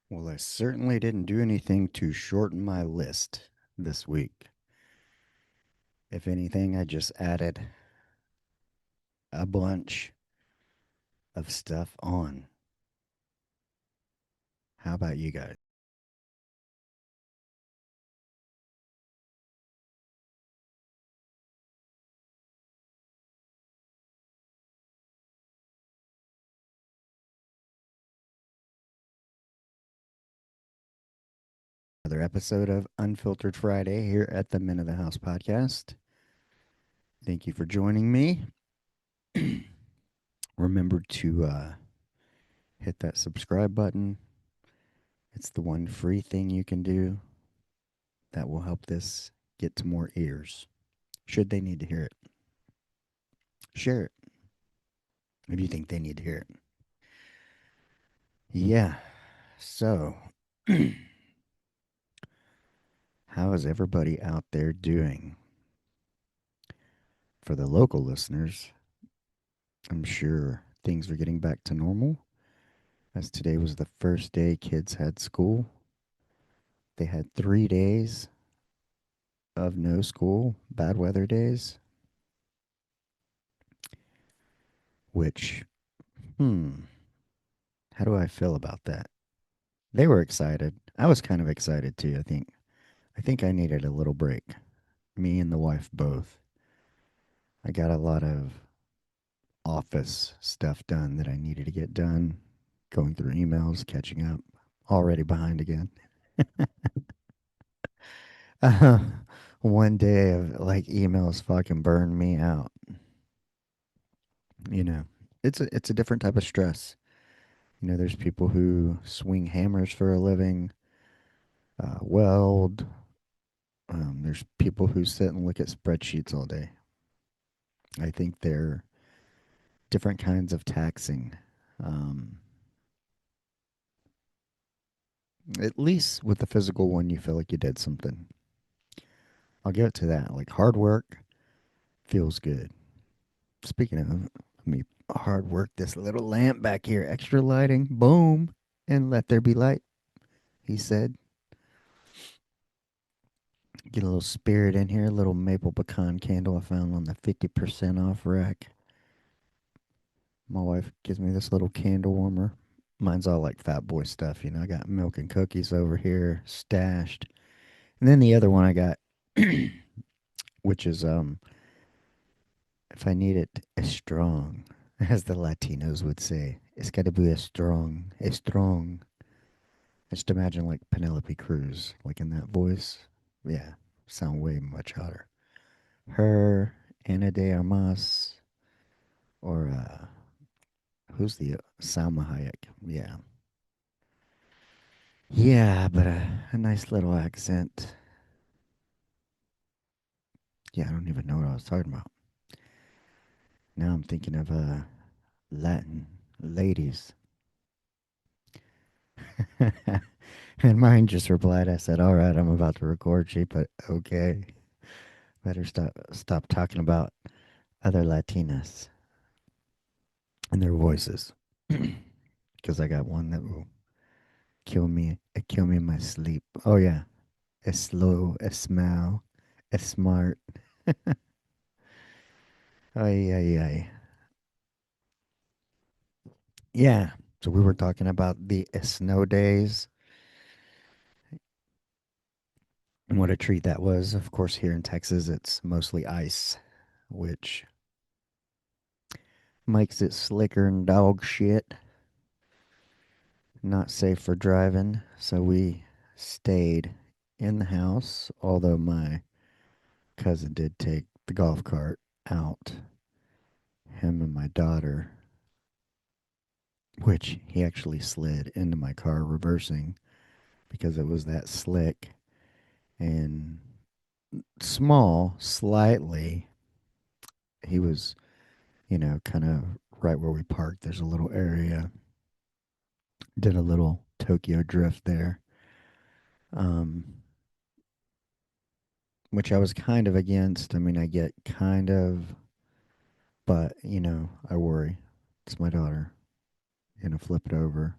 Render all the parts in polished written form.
Well, I certainly didn't do anything to shorten my list this week. If anything, I just added a bunch of stuff on. How about you guys? Another episode of Unfiltered Friday here at the Men of the House podcast. Thank you for joining me. Remember to hit that subscribe button. It's the one free thing you can do that will help this get to more ears. Should they need to hear it, share it if you think they need to hear it. Yeah. So, how is everybody out there doing? For the local listeners, I'm sure things are getting back to normal, as today was the first day kids had school. They had 3 days of no school, bad weather days, which, hmm, how do I feel about that? They were excited. I was kind of excited too, I think. I think I needed a little break. Me and the wife both. I got a lot of office stuff done that I needed to get done, going through emails, catching up, already behind again. Uh, one day of like emails fucking burned me out. You know, it's a different type of stress. There's people who swing hammers for a living, weld. There's people who sit and look at spreadsheets all day. I think they're different kinds of taxing. Um, at least with the physical one, you feel like you did something. I'll give it to that. Like hard work feels good. Speaking of, let me hard work this little lamp back here. Extra lighting. Boom. And let there be light, he said. Get a little spirit in here. A little maple pecan candle I found on the 50% off rack. My wife gives me this little candle warmer. Mine's all like fat boy stuff. I got milk and cookies over here stashed. And then the other one I got, which is, if I need it, strong, as the Latinos would say. It's got to be a strong, a strong. I just imagine like Penelope Cruz, like in that voice. Yeah, sound way much hotter. Her, Ana de Armas, or who's the Salma Hayek? Yeah, yeah, but a nice little accent. Yeah, I don't even know what I was talking about. Now I'm thinking of Latin ladies. And mine just replied. I said, "All right, I'm about to record." She put, "Okay, better stop talking about other Latinas and their voices, because I got one that will kill me in my sleep." Oh yeah, it's slow, it's smell, it's smart. Ay ay ay. Yeah. So we were talking about the snow days and what a treat that was. Of course, here in Texas, it's mostly ice, which makes it slicker and dog shit. Not safe for driving. So we stayed in the house, although my cousin did take the golf cart out, him and my daughter, which he actually slid into my car reversing because it was that slick and small, slightly. He was, kind of right where we parked. There's a little area. Did a little Tokyo drift there, um, which I was kind of against. I mean, I get kind of, but, I worry. It's my daughter. Flip it over.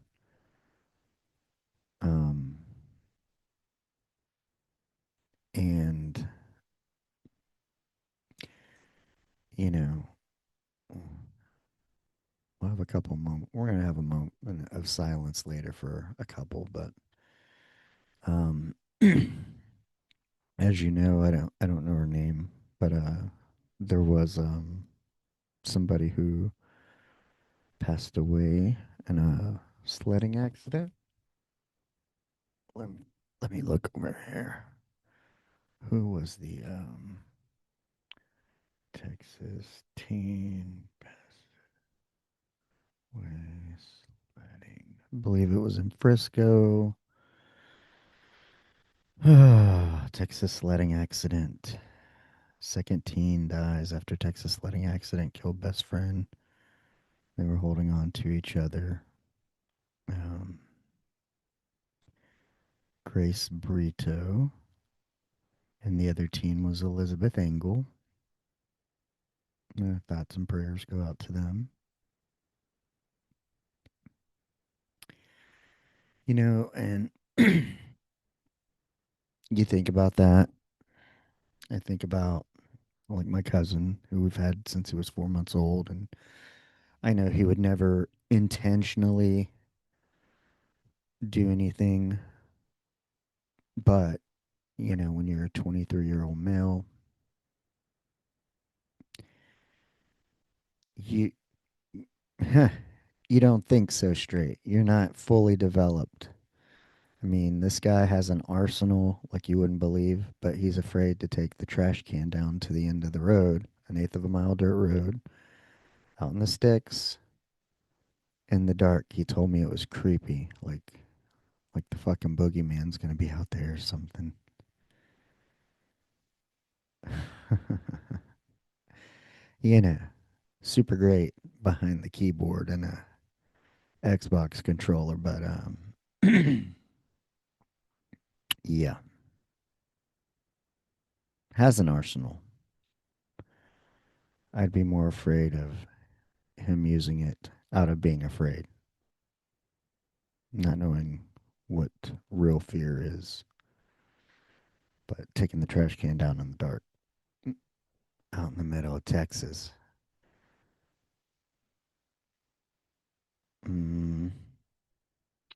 you know, we'll have a couple moments. We're gonna have a moment of silence later for a couple, but um, as you know, I don't know her name, but there was somebody who passed away in a sledding accident. Let me, let me look over here. Who was the Texas teen passed away sledding? I believe it was in Frisco. Texas sledding accident. Second teen dies after Texas sledding accident killed best friend. They were holding on to each other. Um, Grace Brito, and the other teen was Elizabeth Engel. Thoughts and prayers go out to them. And you think about that. I think about like my cousin who we've had since he was 4 months old, and I know he would never intentionally do anything, but when you're a 23-year-old male, you you don't think so straight. You're not fully developed. I mean, this guy has an arsenal like you wouldn't believe, but he's afraid to take the trash can down to the end of the road, an eighth of a mile dirt road, out in the sticks, in the dark. He told me it was creepy, like the fucking boogeyman's gonna be out there or something. you know, super great behind the keyboard and a Xbox controller, but yeah, has an arsenal. I'd be more afraid of him using it out of being afraid, not knowing what real fear is. But taking the trash can down in the dark, out in the middle of Texas. I mean,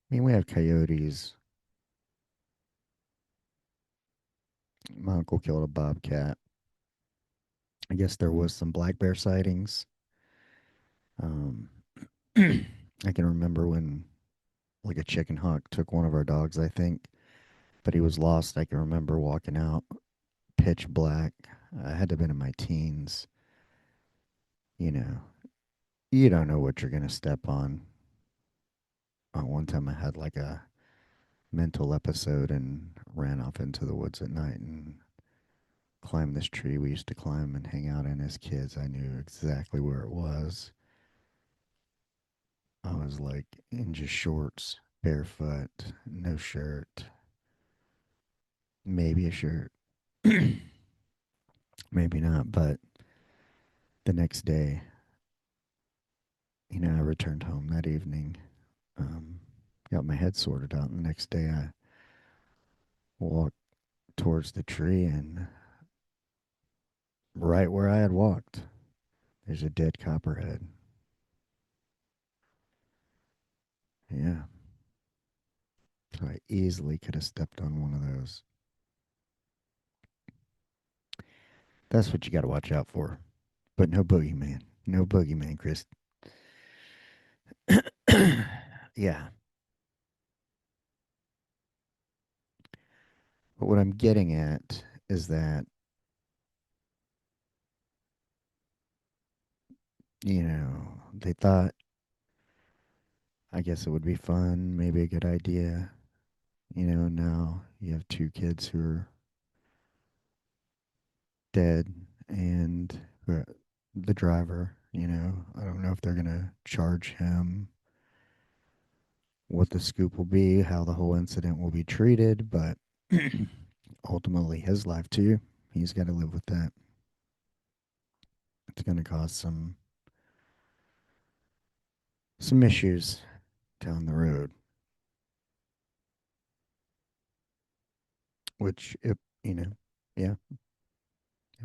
we have coyotes. My uncle killed a bobcat. I guess there was some black bear sightings. Um, I can remember when like a chicken hawk took one of our dogs, I think, but he was lost. I can remember walking out pitch black. I had to have been in my teens. You know, you don't know what you're gonna step on. One time I had like a mental episode and ran off into the woods at night and climbed this tree we used to climb and hang out in as kids. I knew exactly where it was. I was like in just shorts, barefoot, no shirt, maybe a shirt, maybe not. But the next day, I returned home that evening, um, got my head sorted out. And the next day, I walked towards the tree, and right where I had walked, there's a dead copperhead. Yeah. So I easily could have stepped on one of those. That's what you got to watch out for. But no boogeyman. No boogeyman, Chris. Yeah. But what I'm getting at is that, they thought, I guess it would be fun, maybe a good idea. Now you have two kids who are dead and the driver, I don't know if they're going to charge him, what the scoop will be, how the whole incident will be treated, but ultimately his life too. He's got to live with that. It's going to cause some issues down the road, which it, yeah, it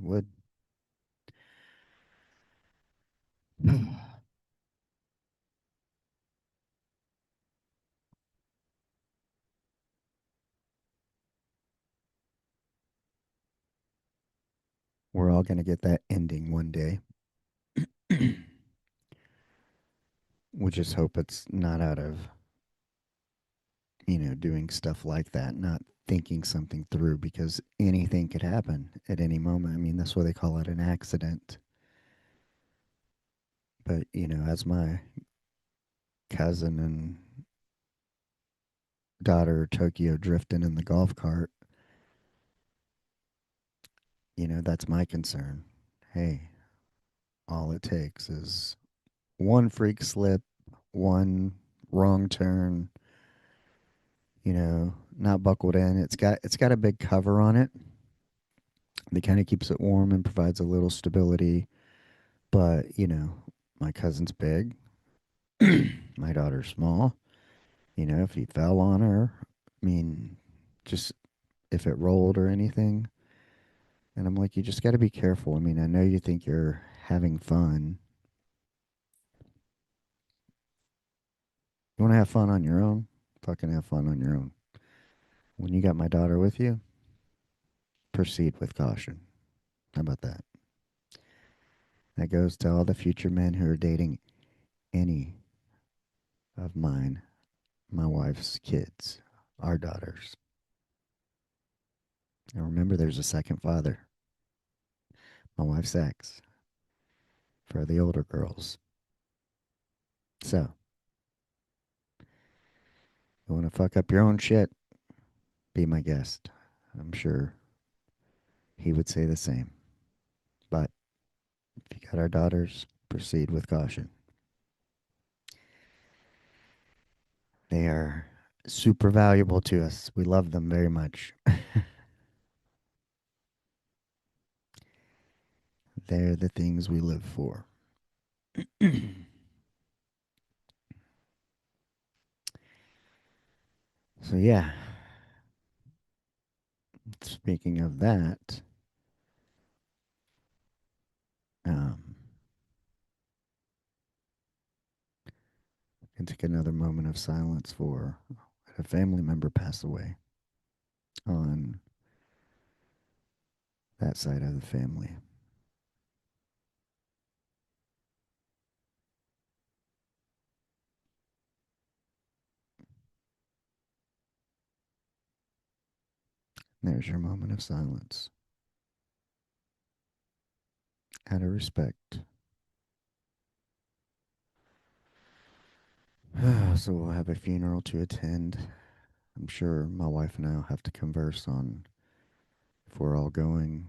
would. We're all going to get that ending one day. We just hope it's not out of, doing stuff like that, not thinking something through because anything could happen at any moment. I mean, that's why they call it an accident. But, as my cousin and daughter Tokyo drifting in the golf cart, that's my concern. Hey, all it takes is one freak slip, one wrong turn, not buckled in. It's got a big cover on it that kind of keeps it warm and provides a little stability. But, my cousin's big, my daughter's small. If he fell on her, I mean, just if it rolled or anything. And I'm like, you just got to be careful. I mean, I know you think you're having fun. You want to have fun on your own? Fucking have fun on your own. When you got my daughter with you, proceed with caution. How about that? That goes to all the future men who are dating any of mine, my wife's kids, our daughters. And remember, there's a second father, my wife's ex, for the older girls. So, you want to fuck up your own shit? Be my guest. I'm sure he would say the same. But if you got our daughters, proceed with caution. They are super valuable to us. We love them very much. They're the things we live for. So, yeah, speaking of that, um, I can take another moment of silence for a family member pass away on that side of the family. There's your moment of silence. Out of respect. So we'll have a funeral to attend. I'm sure my wife and I will have to converse on if we're all going,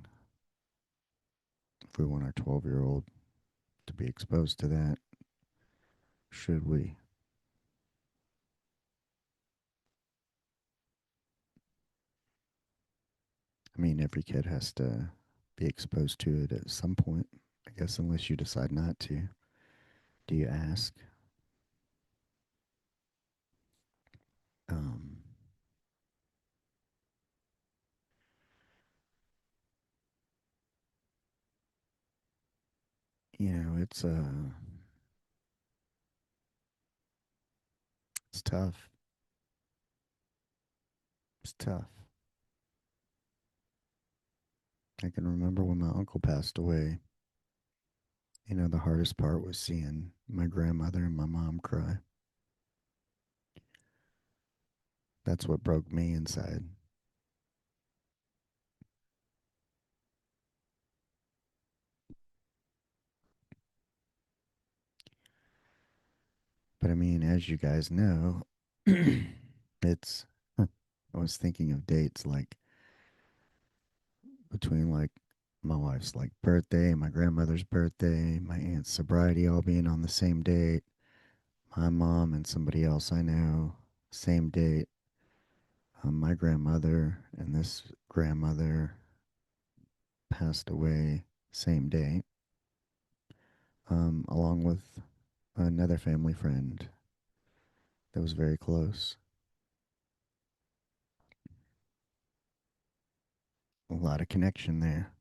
if we want our 12-year-old to be exposed to that. Should we? I mean, every kid has to be exposed to it at some point, I guess, unless you decide not to. Do you ask? Um, it's tough. It's tough. I can remember when my uncle passed away. The hardest part was seeing my grandmother and my mom cry. That's what broke me inside. But I mean, as you guys know, it's. I was thinking of dates like between like my wife's like birthday, my grandmother's birthday, my aunt's sobriety all being on the same date, my mom and somebody else I know, same date. My grandmother and this grandmother passed away same day, along with another family friend that was very close. A lot of connection there.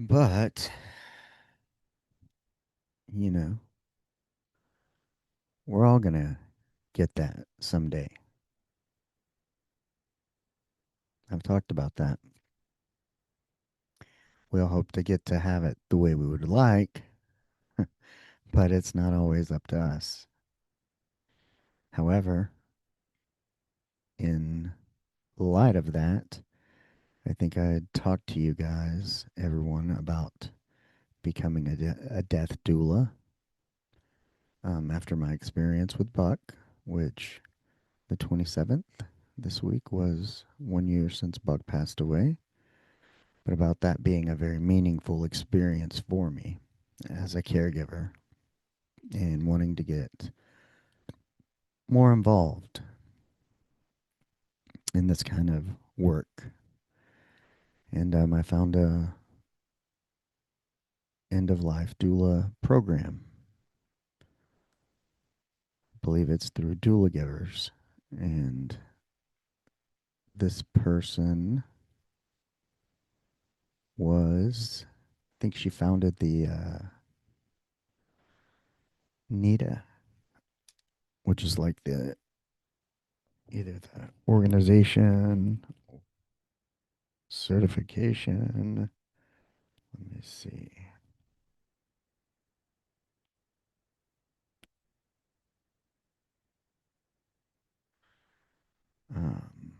But, you know, we're all going to get that someday. I've talked about that. We all hope to get to have it the way we would like, but it's not always up to us. However, in light of that, I think I'd talk to you guys, everyone, about becoming a death doula after my experience with Buck, which the 27th this week was 1 year since Buck passed away, but about that being a very meaningful experience for me as a caregiver and wanting to get more involved in this kind of work. And I found a end of life doula program. I believe it's through Doula Givers, and this person was, I think she founded the NIDA, which is like the either the organization certification. Let me see. Um,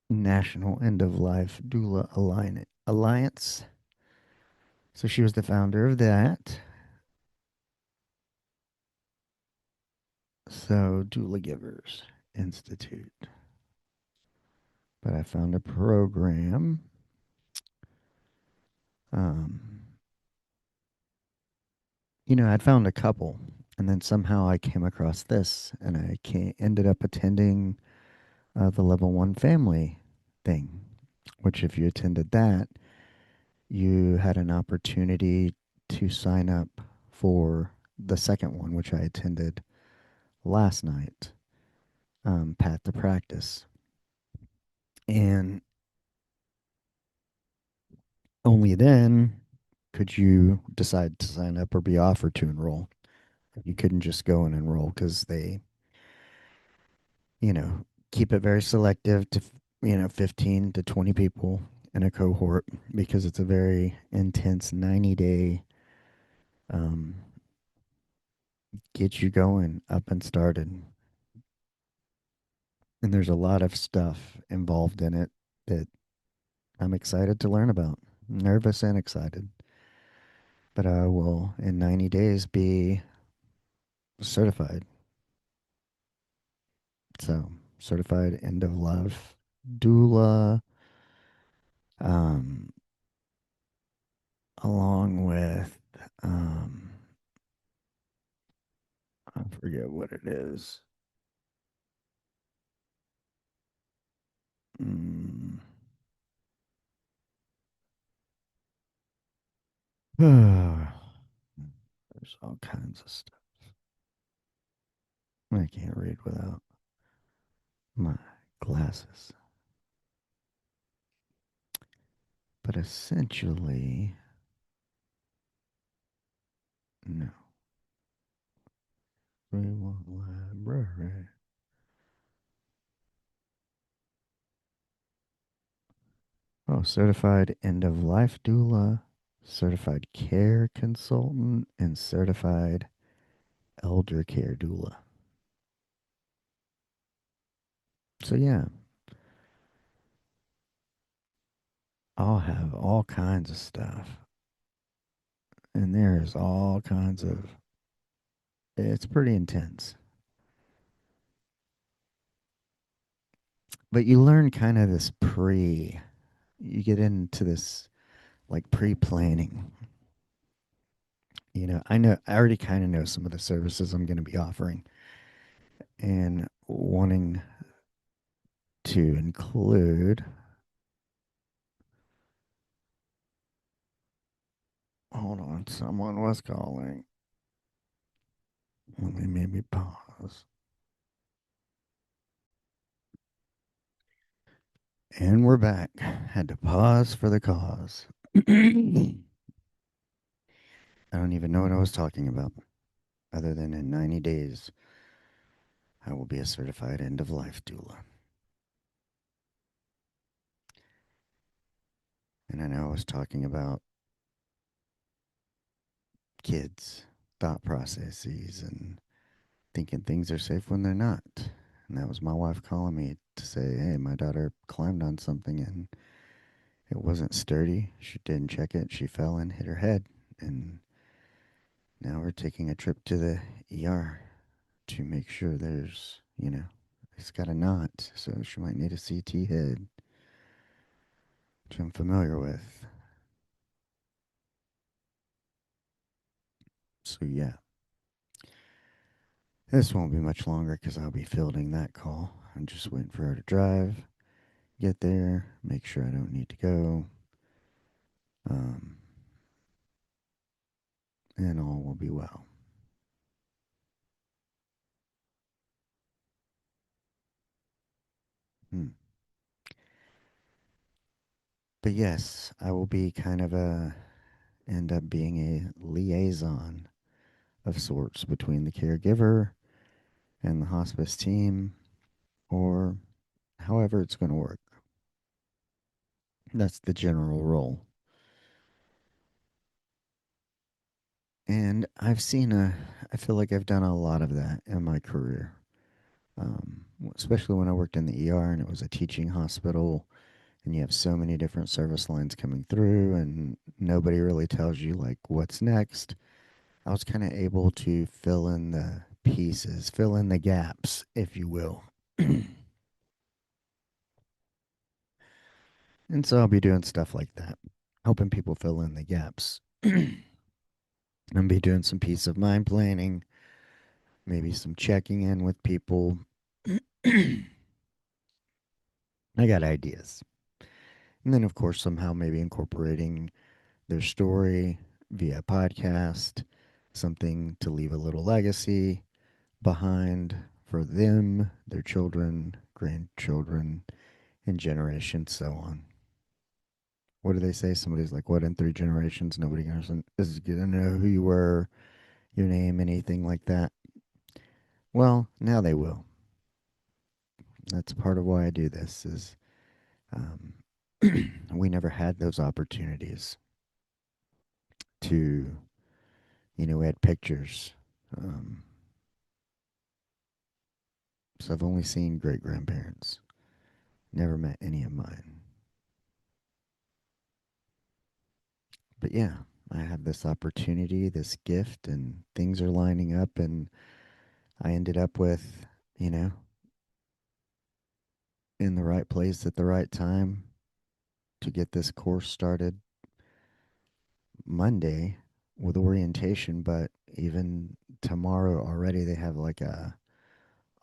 National End of Life Doula Alliance. So she was the founder of that. So Doula Givers Institute. But I found a program. Um, I'd found a couple, and then somehow I came across this, and ended up attending the level one family thing, which if you attended that, you had an opportunity to sign up for the second one, which I attended last night, Path to Practice. And only then could you decide to sign up or be offered to enroll. You couldn't just go and enroll because they, you know, keep it very selective to, 15 to 20 people in a cohort because it's a very intense 90-day um, get you going up and started. And there's a lot of stuff involved in it that I'm excited to learn about. Nervous and excited. But I will, in 90 days, be certified. So, certified end of life doula, um, along with, um, I forget what it is. Mm. There's all kinds of stuff. I can't read without my glasses. But essentially, no. Fremont Library. Oh, certified end of life doula, certified care consultant, and certified elder care doula. So, yeah, I'll have all kinds of stuff. And there's all kinds of, it's pretty intense. But you learn kind of you get into this like pre planning. I already kind of know some of the services I'm going to be offering and wanting to include. Hold on, someone was calling. Let me maybe pause. And we're back. Had to pause for the cause. I don't even know what I was talking about, other than in 90 days, I will be a certified end of life doula. And I know I was talking about kids' thought processes and thinking things are safe when they're not. And that was my wife calling me to say, hey, my daughter climbed on something and it wasn't sturdy. She didn't check it. She fell and hit her head. And now we're taking a trip to the ER to make sure it's got a knot. So she might need a CT head, which I'm familiar with. So yeah, this won't be much longer because I'll be fielding that call. I'm just waiting for her to drive, get there, make sure I don't need to go, um, and all will be well. Hmm. But yes, I will be kind of end up being a liaison of sorts between the caregiver and the hospice team, or however it's going to work. That's the general role. And I feel like I've done a lot of that in my career, especially when I worked in the ER and it was a teaching hospital and you have so many different service lines coming through and nobody really tells you like what's next. I was kind of able to fill in the pieces, fill in the gaps, if you will. And so I'll be doing stuff like that, helping people fill in the gaps. I'll be doing some peace of mind planning, maybe some checking in with people. I got ideas. And then, of course, somehow maybe incorporating their story via podcast, something to leave a little legacy behind for them, their children, grandchildren, and generations, so on. What do they say? Somebody's like, what, in 3 generations, nobody is going to know who you were, your name, anything like that? Well, now they will. That's part of why I do this is um, we never had those opportunities to, we had pictures. Um, so I've only seen great grandparents, never met any of mine. But yeah, I have this opportunity, this gift, and things are lining up, and I ended up with, you know, in the right place at the right time to get this course started Monday with orientation, but even tomorrow already they have like a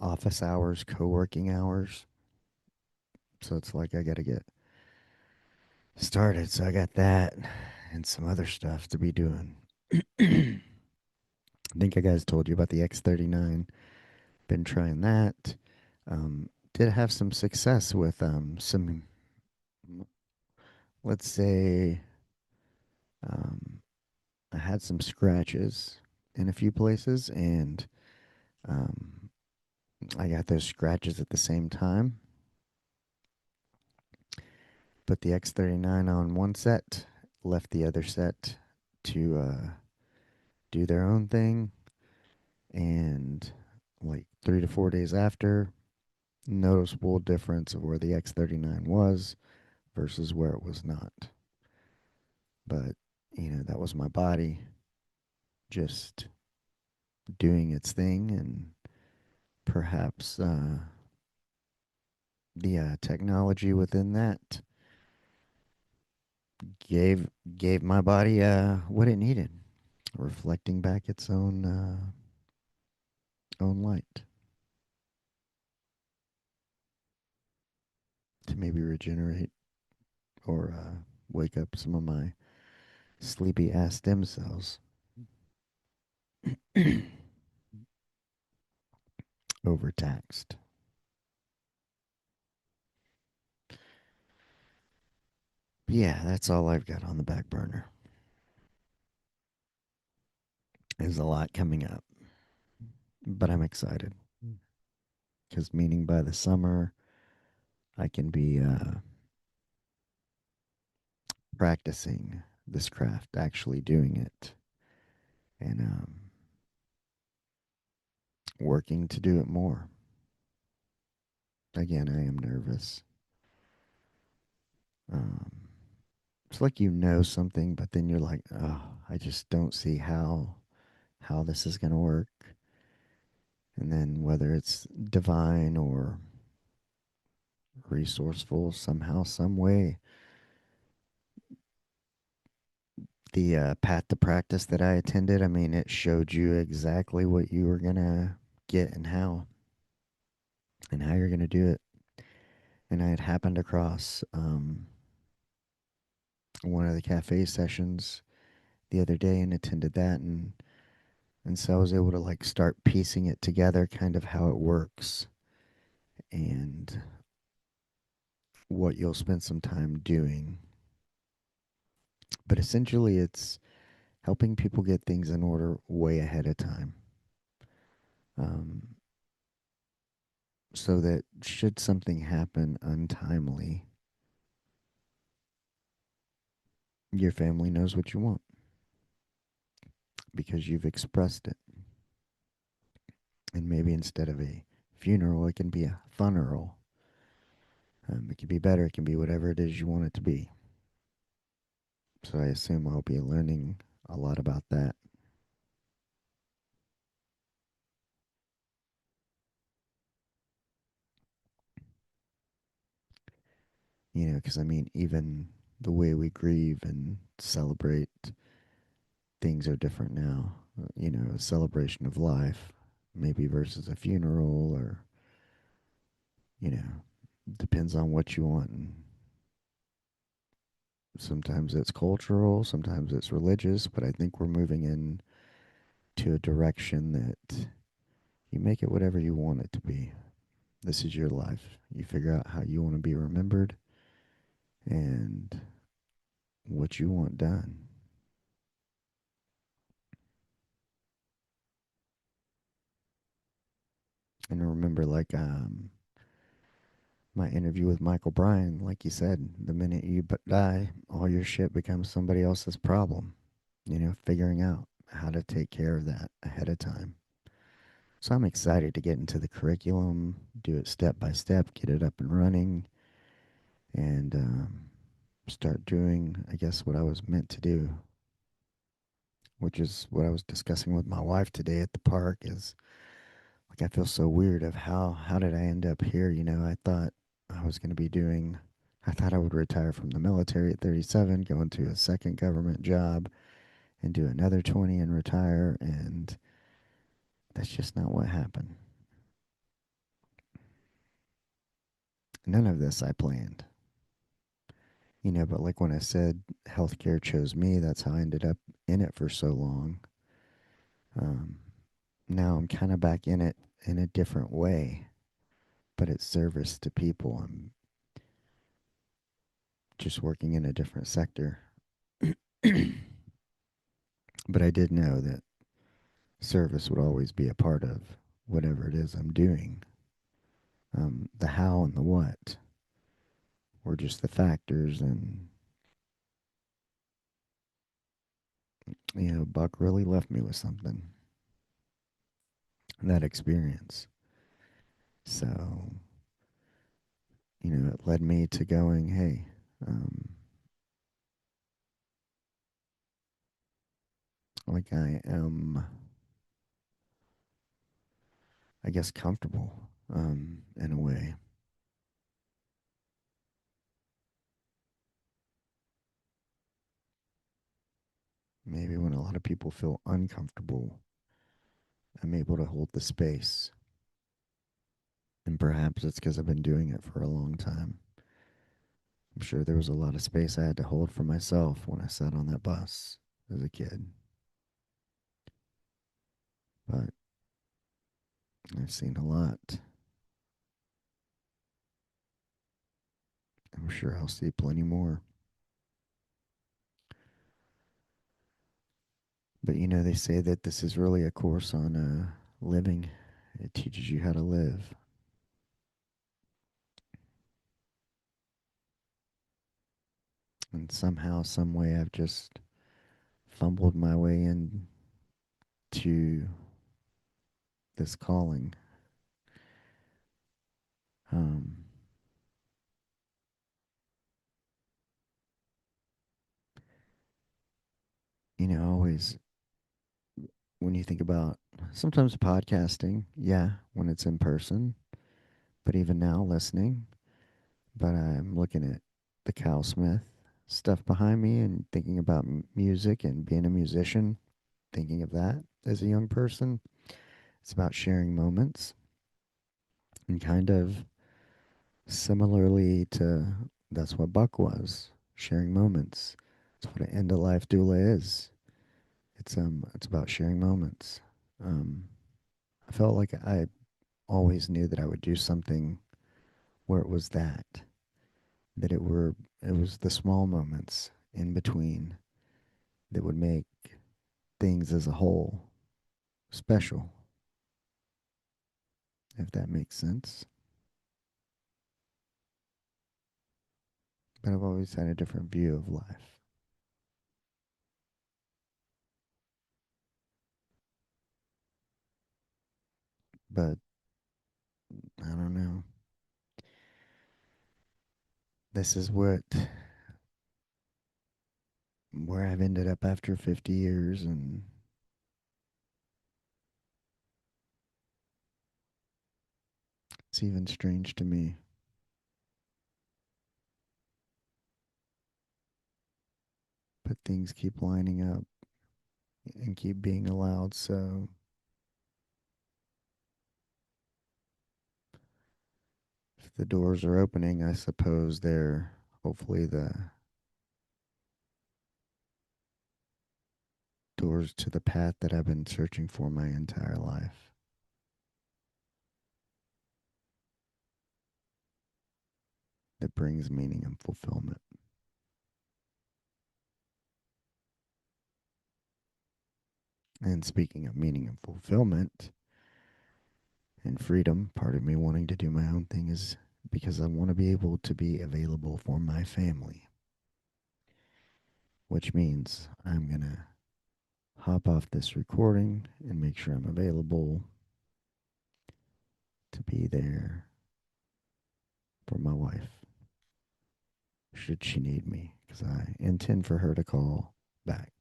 office hours, co-working hours. So it's like I got to get started. So I got that and some other stuff to be doing. I think I guys told you about the X39. Been trying that. Did have some success with some, let's say, um, I had some scratches in a few places, and um, I got those scratches at the same time. Put the X39 on one set, left the other set to do their own thing, and like 3 to 4 days after, noticeable difference of where the X39 was versus where it was not. But, that was my body just doing its thing, and perhaps the technology within that gave gave my body what it needed, reflecting back its own light to maybe regenerate or wake up some of my sleepy ass stem cells. Overtaxed. yeah, that's all I've got on the back burner. There's a lot coming up, but I'm excited because meaning by the summer, I can be practicing this craft, actually doing it, and working to do it more. Again, I am nervous. Um, it's like you know something, but then you're like, oh, I just don't see how this is gonna work. And then whether it's divine or resourceful, somehow, some way, the path to practice that I attended, I mean, it showed you exactly what you were gonna get and how you're gonna do it. And I had happened across one of the cafe sessions the other day and attended that, and so I was able to like start piecing it together, kind of how it works and what you'll spend some time doing. But essentially, it's helping people get things in order way ahead of time. Um, so that should something happen untimely, your family knows what you want because you've expressed it. And maybe instead of a funeral, it can be a funeral. It can be better. It can be whatever it is you want it to be. So I assume I'll be learning a lot about that. You know, because I mean, even the way we grieve and celebrate things are different now. You know, a celebration of life, maybe versus a funeral, or, you know, depends on what you want. And sometimes it's cultural, sometimes it's religious, but I think we're moving in to a direction that you make it whatever you want it to be. This is your life. You figure out how you want to be remembered and what you want done. And I remember, like, my interview with Michael Bryan, like you said, the minute you die, all your shit becomes somebody else's problem. You know, figuring out how to take care of that ahead of time. So I'm excited to get into the curriculum, do it step by step, get it up and running, and start doing, I guess, what I was meant to do, which is what I was discussing with my wife today at the park. Is like I feel so weird of how did I end up here? You know, I thought I was going to be doing. I thought I would retire from the military at 37, go into a second government job, and do another 20 and retire. And that's just not what happened. None of this I planned. You know, but like when I said healthcare chose me, that's how I ended up in it for so long. Um, Now I'm kind of back in it in a different way, but it's service to people. I'm just working in a different sector. But I did know that service would always be a part of whatever it is I'm doing. The how and the what were just the factors, and Buck really left me with something. That experience. So it led me to going, hey, like I am, I guess, comfortable in a way. Maybe when a lot of people feel uncomfortable, I'm able to hold the space. And perhaps it's because I've been doing it for a long time. I'm sure there was a lot of space I had to hold for myself when I sat on that bus as a kid. But I've seen a lot. I'm sure I'll see plenty more. But they say that this is really a course on living. It teaches you how to live. And somehow, some way, I've just fumbled my way into this calling. Um, always when you think about sometimes podcasting, yeah, when it's in person, but even now listening, but I'm looking at the Cowsmith stuff behind me and thinking about music and being a musician, thinking of that as a young person. It's about sharing moments and kind of similarly to that's what Buck was, sharing moments. It's what an end of life doula is. It's about sharing moments. Um I felt like I always knew that I would do something where it was the small moments in between that would make things as a whole special, if that makes sense. But I've always had a different view of life. But I don't know. This is where I've ended up after 50 years, and it's even strange to me. But things keep lining up and keep being allowed. So if the doors are opening, I suppose they're hopefully the doors to the path that I've been searching for my entire life, that brings meaning and fulfillment. And speaking of meaning and fulfillment and freedom, part of me wanting to do my own thing is because I want to be able to be available for my family, which means I'm going to hop off this recording and make sure I'm available to be there for my wife should she need me, because I intend for her to call back.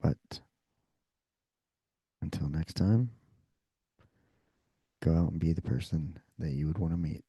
But until next time, go out and be the person that you would want to meet.